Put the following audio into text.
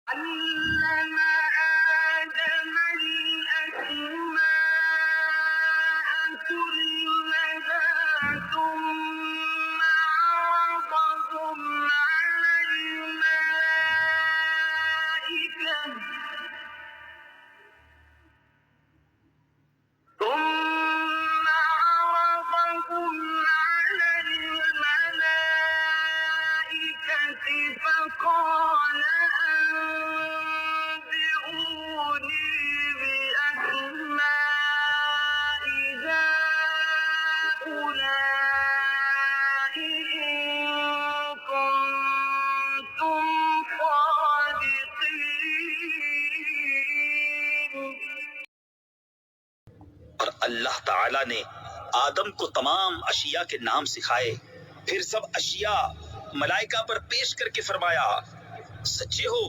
علم آدم الأسماء كلها ثم عرضهم على الملائكة فقال أنبئوني بأسماء هؤلاء إن كنتم صادقين। और अल्लाह ताला ने आदम को तमाम अशिया के नाम सिखाए, फिर सब अशिया मलाइका पर पेश करके फरमाया, सच्चे हो